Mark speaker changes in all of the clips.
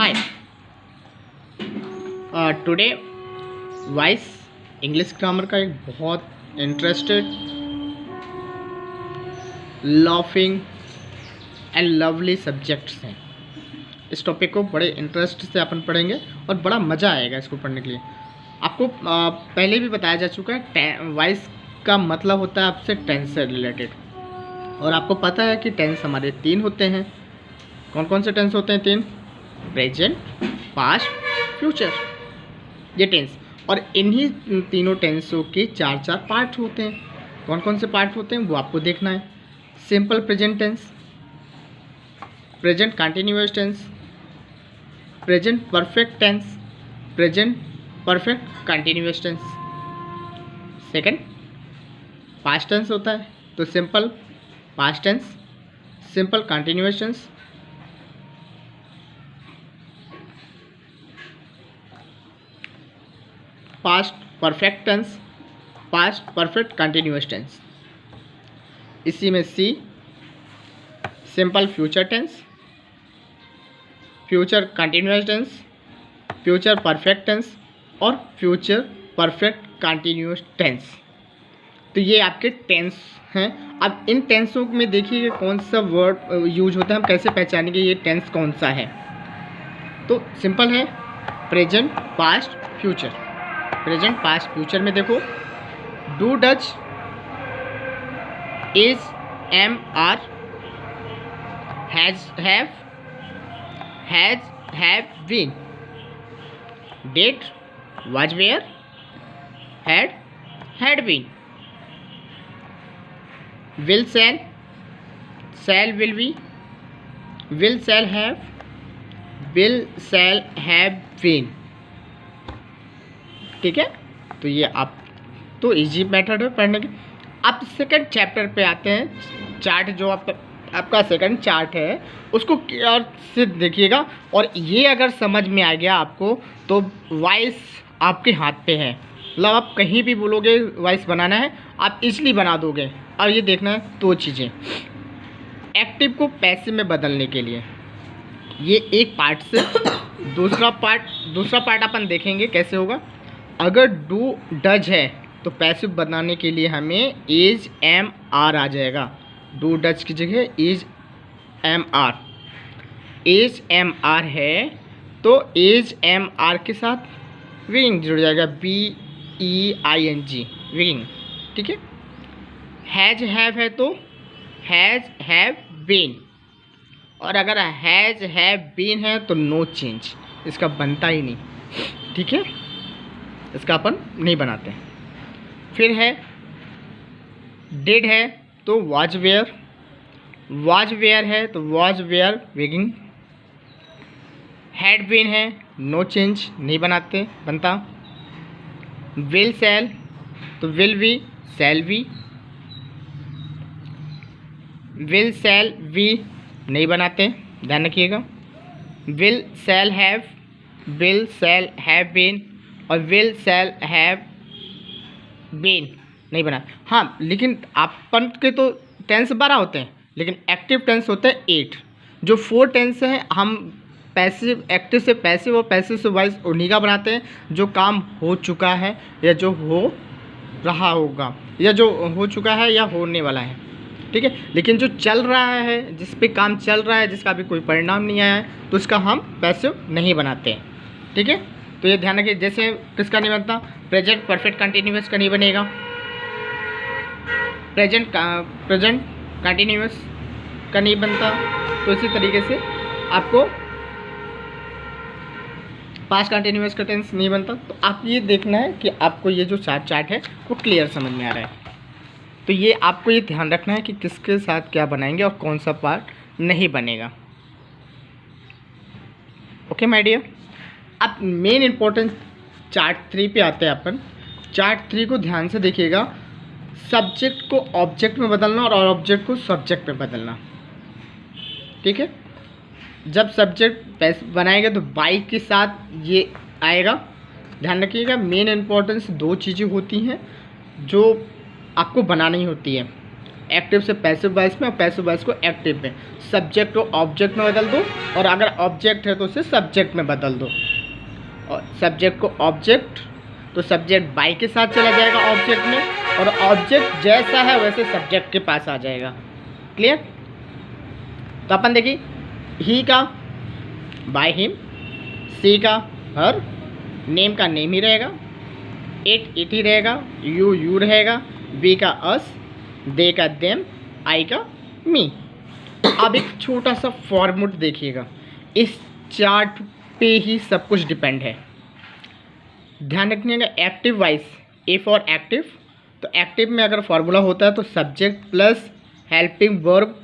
Speaker 1: Hi. Today vice English grammar का एक बहुत interested laughing and lovely subjects हैं। इस टॉपिक को बड़े इंटरेस्ट से अपन पढ़ेंगे और बड़ा मज़ा आएगा इसको पढ़ने के लिए। आपको पहले भी बताया जा चुका है, वाइस का मतलब होता है आपसे टेंस से रिलेटेड। और आपको पता है कि टेंस हमारे 3 होते हैं। कौन कौन से टेंस होते हैं? 3, प्रेजेंट, पास्ट, फ्यूचर, ये टेंस। और इन्हीं तीनों टेंसों के 4 पार्ट होते हैं। कौन कौन से पार्ट होते हैं वो आपको देखना है। Simple present tense, present continuous tense, present perfect tense, present perfect continuous tense. Second past tense होता है, तो simple past tense, simple continuous tense, past perfect tense, past perfect continuous tense. इसी में सी simple future tense, future continuous tense, future perfect tense और future perfect continuous tense. तो ये आपके टेंस हैं। अब इन टेंसों में देखिए कौन सा वर्ड यूज होता है, हम कैसे पहचानेंगे ये टेंस कौन सा है। तो सिंपल है present, past, future. Present, past, future में देखो do, does, is, am, are, has, have, been, did, was, were, had been, will, shall, will be, will, shall, have been. ठीक है, तो ये आप तो इजी मेथड है पढ़ने के। अब सेकंड चैप्टर पे आते हैं। चार्ट जो आपका सेकंड चार्ट है उसको केयर से देखिएगा। और ये अगर समझ में आ गया आपको तो वॉइस आपके हाथ पे है। मतलब आप कहीं भी बोलोगे वॉइस बनाना है आप इजली बना दोगे। और ये देखना है 2 चीज़ें, एक्टिव को पैसिव में बदलने के लिए ये एक पार्ट से दूसरा पार्ट अपन देखेंगे कैसे होगा। अगर डू डज है तो पैसिव बनाने के लिए हमें इज, एम, आर आ जाएगा। डू डज की जगह is, am, are. Is, am, are है तो इज, एम, आर के साथ विंग जुड़ जाएगा, BEING, विंग। ठीक है। हैज, हैव है तो हैज, हैव, बीन। और अगर हैज, हैव, बीन है तो नो चेंज, इसका बनता ही नहीं। ठीक है, इसका अपन नहीं बनाते हैं। फिर है डिड है तो वाज, वेयर, वाज, वेयर है तो वाज, वेयर, विगिंग। हैड बीन है नो चेंज, नहीं बनाते, बनता। विल, शैल तो will be, shall be. Will, shall, we, नहीं बनाते, ध्यान रखिएगा। Will, shall, have, will, shall, have been और विल, शैल, हैव बीन नहीं बना। हाँ, लेकिन अपन के तो टेंस 12 होते हैं लेकिन एक्टिव टेंस होते हैं 8। जो 4 टेंस हैं हम पैसिव, एक्टिव से पैसिव और पैसिव से वॉइस उन्हीं का बनाते हैं जो काम हो चुका है या जो हो रहा होगा या जो हो चुका है या होने वाला है। ठीक है, लेकिन जो चल रहा है, जिस पे काम चल रहा है, जिसका अभी कोई परिणाम नहीं आया है तो उसका हम पैसिव नहीं बनाते हैं। ठीक है, तो ये ध्यान रखिए। जैसे किसका नहीं बनता? प्रेजेंट परफेक्ट कंटिन्यूअस का नहीं बनेगा, प्रेजेंट कंटिन्यूअस का नहीं बनता। तो इसी तरीके से आपको पास्ट कंटिन्यूअस का टेंस नहीं बनता। तो आप ये देखना है कि आपको ये जो चार्ट है वो क्लियर समझ में आ रहा है। तो ये आपको ये ध्यान रखना है कि किसके साथ क्या बनाएंगे और कौन सा पार्ट नहीं बनेगा। ओके माय डियर, अब मेन इम्पोर्टेंट चार्ट 3 पे आते हैं अपन। चार्ट 3 को ध्यान से देखिएगा। सब्जेक्ट को ऑब्जेक्ट में बदलना और ऑब्जेक्ट को सब्जेक्ट में बदलना। ठीक है, जब सब्जेक्ट बनाएगा तो बाई के साथ ये आएगा। ध्यान रखिएगा, मेन इम्पोर्टेंस 2 चीज़ें होती हैं जो आपको बनानी होती है। एक्टिव से पैसिव वॉइस में और पैसिव वॉइस को एक्टिव में। सब्जेक्ट को ऑब्जेक्ट में बदल दो और अगर ऑब्जेक्ट है तो उसे सब्जेक्ट में बदल दो, और सब्जेक्ट को ऑब्जेक्ट तो सब्जेक्ट बाई के साथ चला जाएगा ऑब्जेक्ट में, और ऑब्जेक्ट जैसा है वैसे सब्जेक्ट के पास आ जाएगा। क्लियर? तो अपन देखिए, ही का बाय हिम, सी का हर, नेम का नेम ही रहेगा, इट ही रहेगा, यू रहेगा, वी का अस, दे का देम, आई का मी। अब एक छोटा सा फॉर्मूट देखिएगा, इस चार्ट पे ही सब कुछ डिपेंड है। ध्यान रखिएगा, active voice, A for active, तो एक्टिव में अगर फॉर्मूला होता है तो subject plus helping verb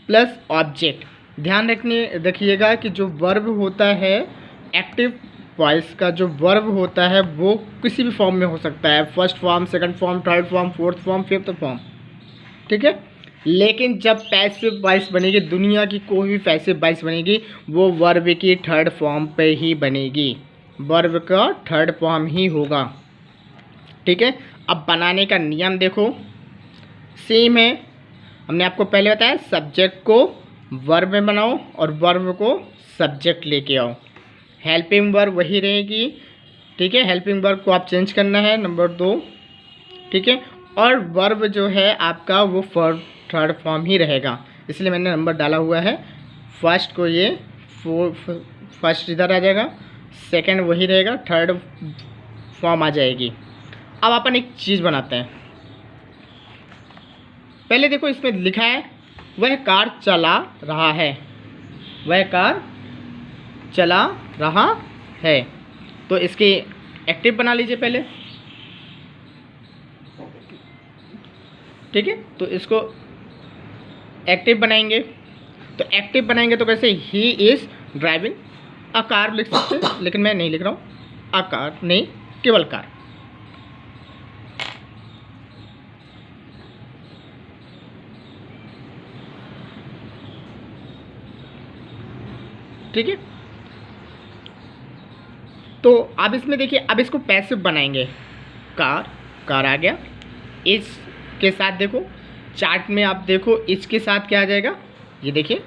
Speaker 1: plus object. ध्यान रखिएगा कि जो वर्ब होता है, एक्टिव वॉइस का जो वर्ब होता है वो किसी भी फॉर्म में हो सकता है, first form, second form, third form, fourth form, fifth form, ठीक है। लेकिन जब पैसिव वॉइस बनेगी, दुनिया की कोई भी पैसिव वॉइस बनेगी, वो वर्ब की थर्ड फॉर्म पे ही बनेगी, वर्ब का थर्ड फॉर्म ही होगा, ठीक है। अब बनाने का नियम देखो, सेम है, हमने आपको पहले बताया सब्जेक्ट को वर्ब में बनाओ और वर्ब को सब्जेक्ट लेके आओ। हेल्पिंग वर्ब वही रहेगी, ठीक है, हेल्पिंग वर्ब को आप चेंज करना है नंबर 2, ठीक है, और वर्ब जो है आपका वो थर्ड फॉर्म ही रहेगा, इसलिए मैंने नंबर डाला हुआ है। फर्स्ट को ये फर्स्ट इधर आ जाएगा, सेकंड वही रहेगा, थर्ड फॉर्म आ जाएगी। अब अपन एक चीज़ बनाते हैं, पहले देखो इसमें लिखा है वह कार चला रहा है, वह कार चला रहा है, तो इसकी एक्टिव बना लीजिए पहले, ठीक है। तो इसको एक्टिव बनाएंगे, तो एक्टिव बनाएंगे तो कैसे, he is driving a car लिख सकते हैं, लेकिन मैं नहीं लिख रहा हूँ, अ कार नहीं, केवल कार, ठीक है। तो अब इसमें देखिए, अब इसको पैसिव बनाएंगे, कार आ गया, इज के साथ देखो चार्ट में, आप देखो इज के साथ क्या आ जाएगा, ये देखिए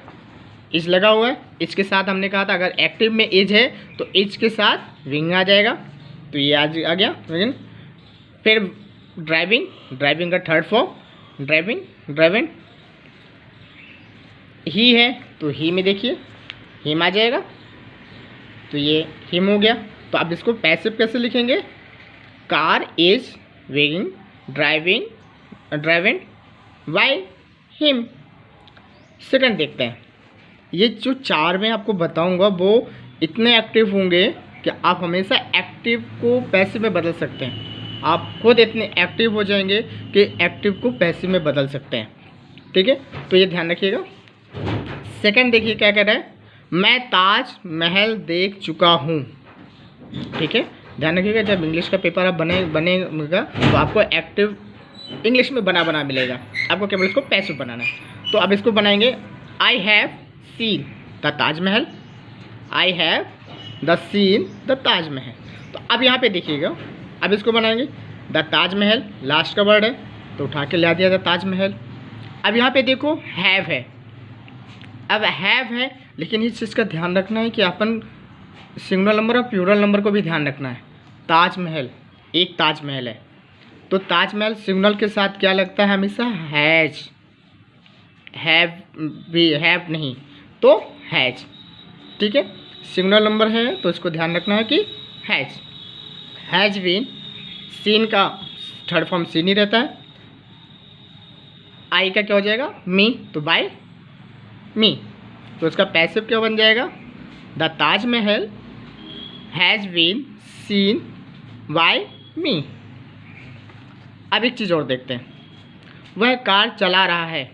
Speaker 1: इज लगा हुआ है, इज के साथ हमने कहा था अगर एक्टिव में इज है तो इज के साथ विंग आ जाएगा, तो ये आ गया विंग। फिर ड्राइविंग का थर्ड फॉर्म ड्राइविंग, ही है तो ही में देखिए हिम आ जाएगा, तो ये हिम हो गया। तो अब इसको पैसिव कैसे लिखेंगे, car is wing driving by him. Second देखते हैं, ये जो चार मैं आपको बताऊंगा वो इतने एक्टिव होंगे कि आप हमेशा एक्टिव को पैसिव में बदल सकते हैं, आप खुद इतने एक्टिव हो जाएंगे कि एक्टिव को पैसिव में बदल सकते हैं, ठीक है। तो ये ध्यान रखिएगा। सेकंड देखिए क्या कह रहा है, मैं ताज महल देख चुका हूँ, ठीक है। ध्यान रखिएगा, जब इंग्लिश का पेपर आप बनेगा तो आपको एक्टिव इंग्लिश में बना मिलेगा, आपको केवल इसको पैसिव बनाना है। तो अब इसको बनाएंगे, I have seen the Taj Mahal, I have the seen the Taj Mahal. तो अब यहाँ पे देखिएगा, अब इसको बनाएंगे, द ताजमहल लास्ट का वर्ड है तो उठा के ला दिया द ताजमहल। अब यहाँ पे देखो हैव है, अब हैव है, लेकिन इस चीज़ का ध्यान रखना है कि अपन सिंगुलर नंबर और प्लूरल नंबर को भी ध्यान रखना है। ताजमहल, एक ताजमहल है, तो ताजमहल सिग्नल के साथ क्या लगता है हमेशा, हैव नहीं तो हैज, ठीक है। सिग्नल नंबर है तो इसको ध्यान रखना है कि हैज बीन, सीन का थर्ड फॉर्म सीन ही रहता है, आई का क्या हो जाएगा, मी, तो बाय मी, तो इसका पैसिव क्या बन जाएगा, the Taj Mahal has been seen bye मी। अब एक चीज़ और देखते हैं, वह कार चला रहा है,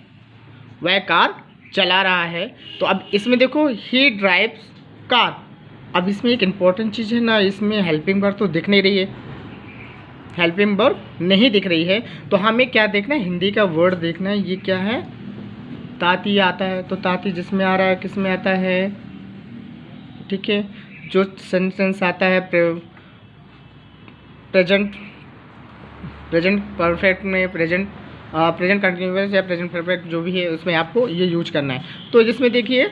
Speaker 1: वह कार चला रहा है, तो अब इसमें देखो ही ड्राइव्स कार। अब इसमें एक इम्पॉर्टेंट चीज़ है ना, इसमें हेल्पिंग वर्ब तो दिख नहीं रही है, हेल्पिंग वर्ब नहीं दिख रही है, तो हमें क्या देखना है, हिंदी का वर्ड देखना है, ये क्या है, ताती आता है, तो ताती जिसमें आ रहा है किस में आता है, ठीक है। जो सेंटेंस आता है प्रेजेंट परफेक्ट में, प्रेजेंट प्रेजेंट कंटिन्यूअस या प्रेजेंट परफेक्ट जो भी है उसमें आपको ये यूज करना है। तो जिसमें देखिए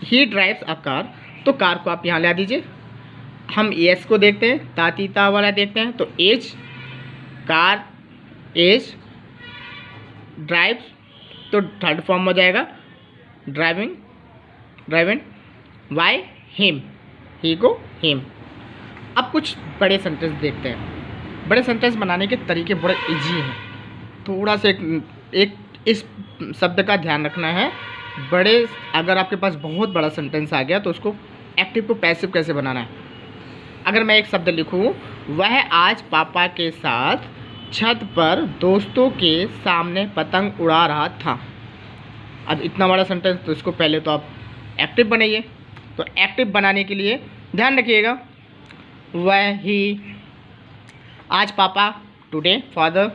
Speaker 1: ही ड्राइव्स अ कार, तो कार को आप यहाँ ला दीजिए। हम एस को देखते हैं, तातीता वाला देखते हैं। तो एज, कार, एज, ड्राइव, तो थर्ड फॉर्म हो जाएगा ड्राइविंग, ड्राइविंग। वाई, हिम, ही को हिम। अब कुछ बड़े सेंटेंस देखते हैं। बड़े सेंटेंस बनाने के तरीके बड़े इजी हैं। थोड़ा सा एक इस शब्द का ध्यान रखना है। बड़े, अगर आपके पास बहुत बड़ा सेंटेंस आ गया तो उसको एक्टिव को पैसिव कैसे बनाना है। अगर मैं एक शब्द लिखूँ, वह आज पापा के साथ छत पर दोस्तों के सामने पतंग उड़ा रहा था। अब इतना बड़ा सेंटेंस, तो इसको पहले तो आप एक्टिव बनाइए। तो एक्टिव बनाने के लिए ध्यान रखिएगा, वह, ही, आज पापा, टुडे फादर,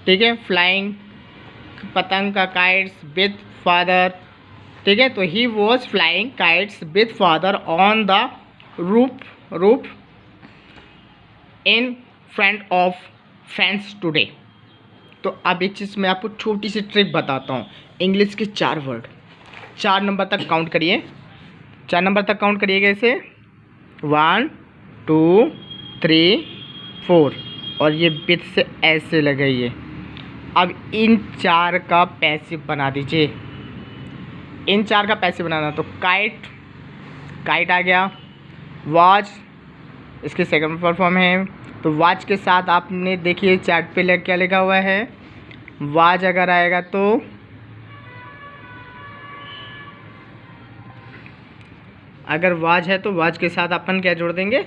Speaker 1: ठीक है, फ्लाइंग, पतंग का काइट्स विद फादर, ठीक है। तो he was flying kites with father on the roof in front of friends today. तो अब एक चीज़ मैं आपको छोटी सी ट्रिक बताता हूँ। इंग्लिश के 4 वर्ड, 4 नंबर तक काउंट करिए। 4 नंबर तक काउंट करिएगा ऐसे, 1 2 3 4, और ये विथ से ऐसे लगाइए। अब इन 4 का पैसिव बना दीजिए। इन 4 का पैसिव बनाना, तो काइट, काइट आ गया। वॉच, इसके सेकंड फॉर्म है। तो वॉच के साथ आपने देखिए चार्ट पे क्या लिखा हुआ है, वॉच अगर आएगा तो अगर वॉच है तो वॉच के साथ अपन क्या जोड़ देंगे,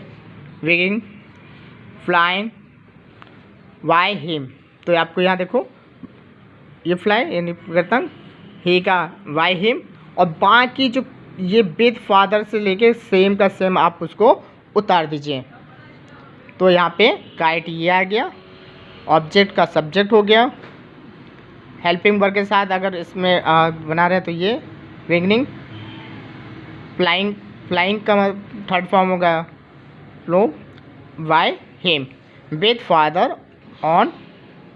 Speaker 1: विगिंग, फ्लाइंग, वाई, हिम। तो आपको यहाँ देखो ये फ्लाई यानी पतंग, ही का वाई, हिम, और बाकी जो ये विद फादर से लेके सेम का सेम आप उसको उतार दीजिए। तो यहाँ पे काइट ये आ गया, ऑब्जेक्ट का सब्जेक्ट हो गया। हेल्पिंग वर्ब के साथ अगर इसमें बना रहे हैं तो ये विंगिंग, फ्लाइंग, फ्लाइंग का थर्ड फॉर्म होगा flow, by, him, with father on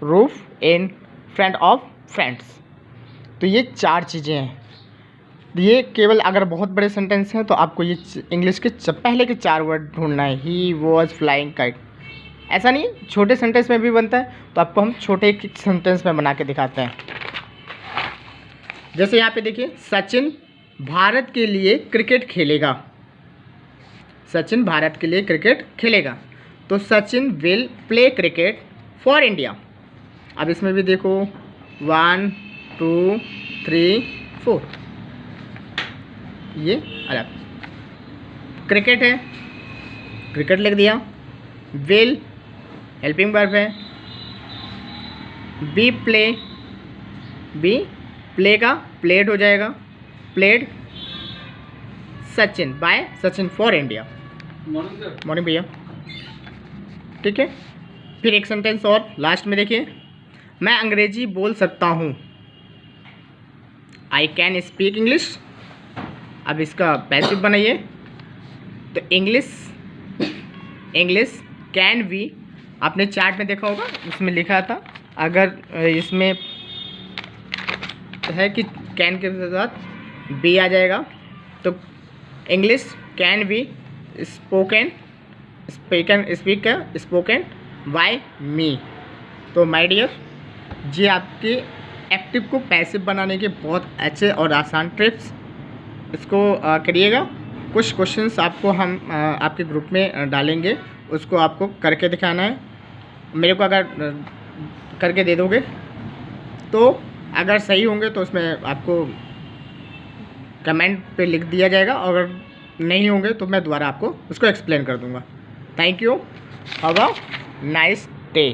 Speaker 1: roof in front of friends. तो ये 4 चीज़ें हैं। ये केवल अगर बहुत बड़े सेंटेंस हैं तो आपको ये इंग्लिश के पहले के 4 वर्ड ढूंढना है, ही वॉज फ्लाइंग काइट। ऐसा नहीं, छोटे सेंटेंस में भी बनता है, तो आपको हम छोटे सेंटेंस में बना के दिखाते हैं। जैसे यहाँ पे देखिए, सचिन भारत के लिए क्रिकेट खेलेगा। सचिन भारत के लिए क्रिकेट खेलेगा, तो Sachin will play cricket for India. अब इसमें भी देखो 1 2 3 4, ये अलग क्रिकेट है, क्रिकेट लिख दिया। विल हेल्पिंग वर्ब है। बी प्ले, बी प्ले का प्लेड हो जाएगा, played Sachin by Sachin for India. Morning भैया, ठीक है। फिर एक सेंटेंस और लास्ट में देखिए, मैं अंग्रेजी बोल सकता हूँ, आई कैन स्पीक इंग्लिश। अब इसका पैसिव बनाइए, तो इंग्लिश कैन वी, आपने चार्ट में देखा होगा इसमें लिखा था, अगर इसमें है कि कैन के साथ बी आ जाएगा, तो English can be spoken by me. तो माय डियर, ये आपके एक्टिव को पैसिव बनाने के बहुत अच्छे और आसान टिप्स, इसको करिएगा। कुछ क्वेश्चंस आपको हम आपके ग्रुप में डालेंगे, उसको आपको करके दिखाना है। मेरे को अगर करके दे दोगे तो अगर सही होंगे तो उसमें आपको कमेंट पे लिख दिया जाएगा, और अगर नहीं होंगे तो मैं दोबारा आपको उसको एक्सप्लेन कर दूंगा। Thank you, have a nice day.